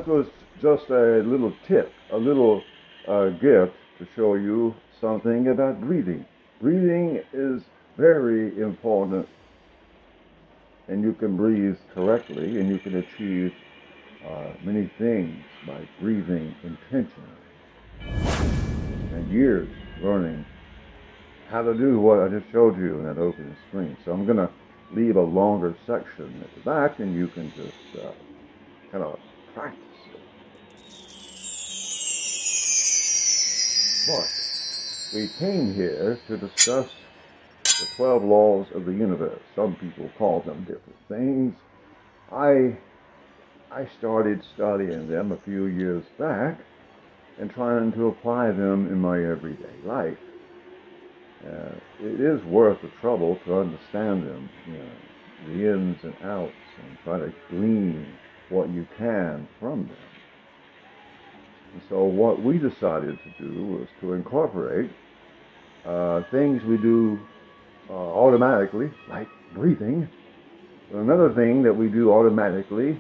that was just a little tip, a little gift to show you something about breathing. Breathing is very important, and you can breathe correctly, and you can achieve many things by breathing intentionally. And years learning how to do what I just showed you in that opening screen. So I'm going to leave a longer section at the back, and you can just kind of practice it. But we came here to discuss the 12 laws of the universe. Some people call them different things. I started studying them a few years back and trying to apply them in my everyday life. It is worth the trouble to understand them, the ins and outs, and try to glean what you can from them. And so what we decided to do was to incorporate things we do automatically, like breathing. Another thing that we do automatically,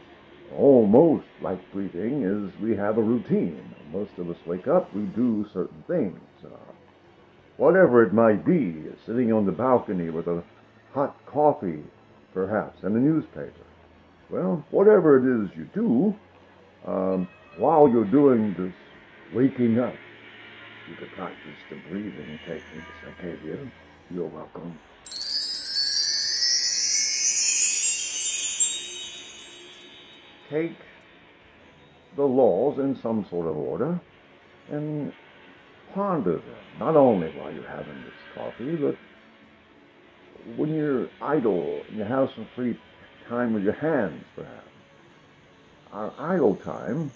almost like breathing, is we have a routine. Most of us wake up, we do certain things. Whatever it might be, sitting on the balcony with a hot coffee, perhaps, and a newspaper. Well, whatever it is you do, while you're doing this waking up, you can practice the breathing techniques I gave you. You're welcome. Take the laws in some sort of order and ponder them, not only while you're having this coffee, but when you're idle and you have some free time with your hands, perhaps. Our idle time,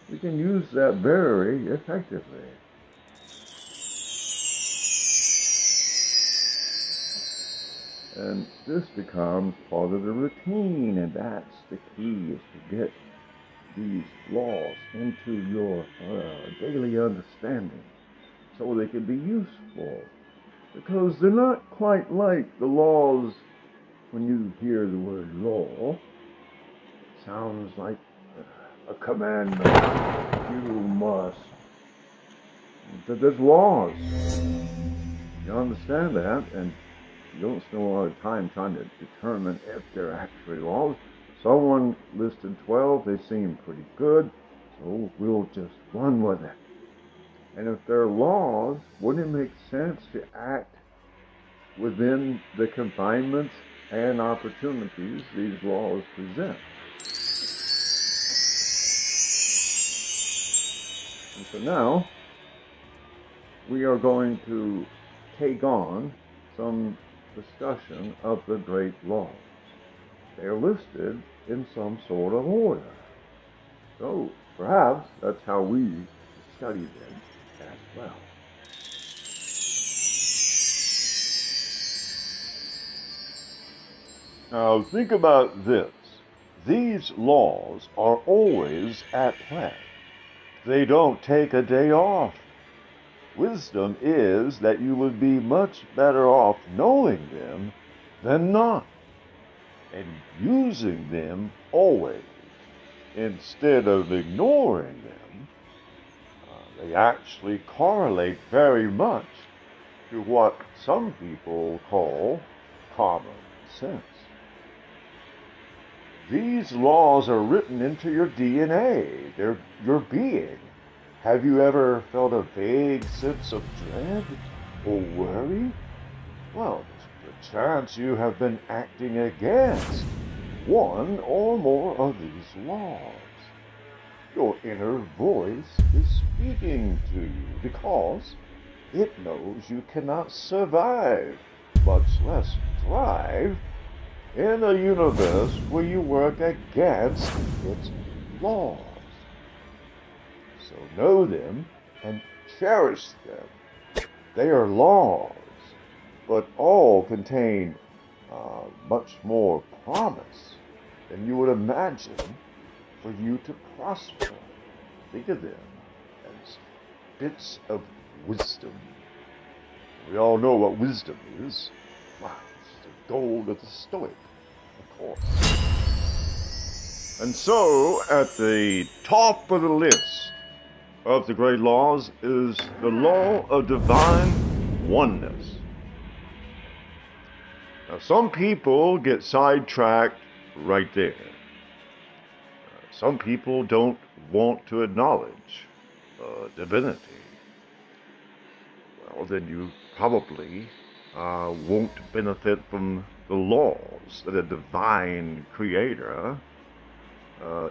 we can use that very effectively. And this becomes part of the routine, and that's the key, is to get these laws into your daily understanding so they can be useful. Because they're not quite like the laws. When you hear the word law, it sounds like a commandment. You must. But there's laws. You understand that, and you don't spend a lot of time trying to determine if they're actually laws. Someone listed 12, they seem pretty good, so we'll just run with it. And if they're laws, wouldn't it make sense to act within the confinements and opportunities these laws present? And so now, we are going to take on some discussion of the great laws. They are listed in some sort of order. So perhaps that's how we study them as well. Now think about this. These laws are always at play. They don't take a day off. Wisdom is that you would be much better off knowing them than not, and using them always instead of ignoring them. They actually correlate very much to what some people call common sense. These laws are written into your DNA. They're your being. Have you ever felt a vague sense of dread or worry? Well, the chance you have been acting against one or more of these laws. Your inner voice is speaking to you because it knows you cannot survive, much less thrive, in a universe where you work against its laws. So know them and cherish them. They are laws, but all contain much more promise than you would imagine for you to prosper. Think of them as bits of wisdom. We all know what wisdom is. Wow, it's the gold of the Stoic, of course. And so, at the top of the list of the great laws is the law of divine oneness. Now, some people get sidetracked right there. Some people don't want to acknowledge divinity. Well, then you probably won't benefit from the laws that a divine creator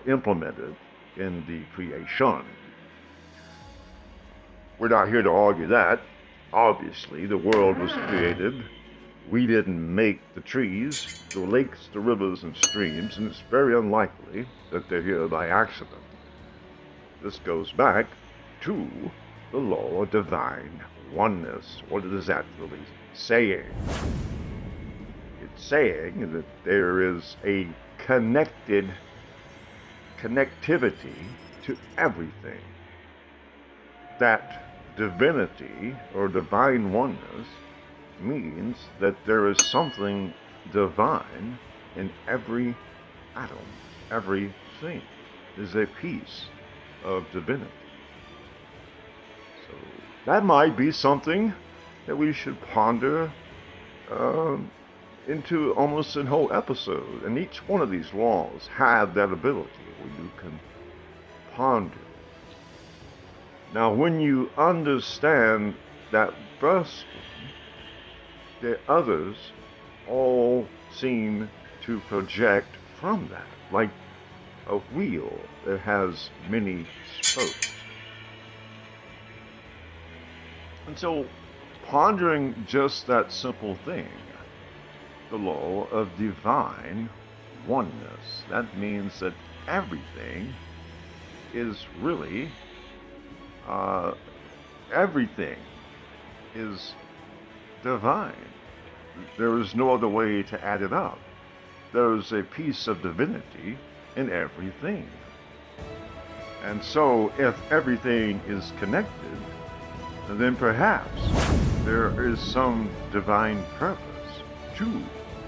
implemented in the creation. We're not here to argue that. Obviously, the world was created. We didn't make the trees, the lakes, the rivers, and streams, and it's very unlikely that they're here by accident. This goes back to the law of divine oneness. What is that really saying? It's saying that there is a connectivity to everything. That divinity or divine oneness means that there is something divine in every atom. Everything is a piece of divinity. So that might be something that we should ponder into almost a whole episode. And each one of these laws have that ability where you can ponder. Now, when you understand that first one, the others all seem to project from that, like a wheel that has many spokes. And so, pondering just that simple thing, the law of divine oneness, that means that everything is really everything is divine. There is no other way to add it up. There is a piece of divinity in everything. And so, if everything is connected, then perhaps there is some divine purpose to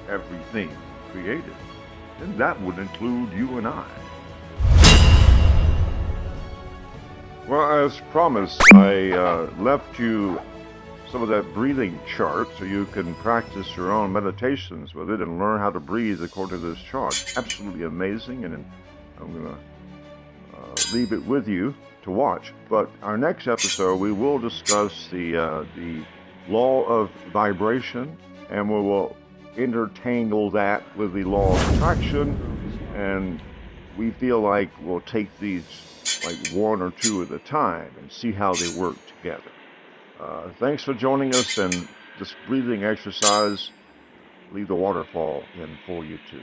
everything created. And that would include you and I. Well, as promised, I left you some of that breathing chart so you can practice your own meditations with it and learn how to breathe according to this chart. Absolutely amazing, and I'm going to leave it with you to watch. But our next episode, we will discuss the law of vibration, and we will intertangle that with the law of attraction, and we feel like we'll take these like one or two at a time and see how they work together. Thanks for joining us, and this breathing exercise, leave the waterfall in for you too.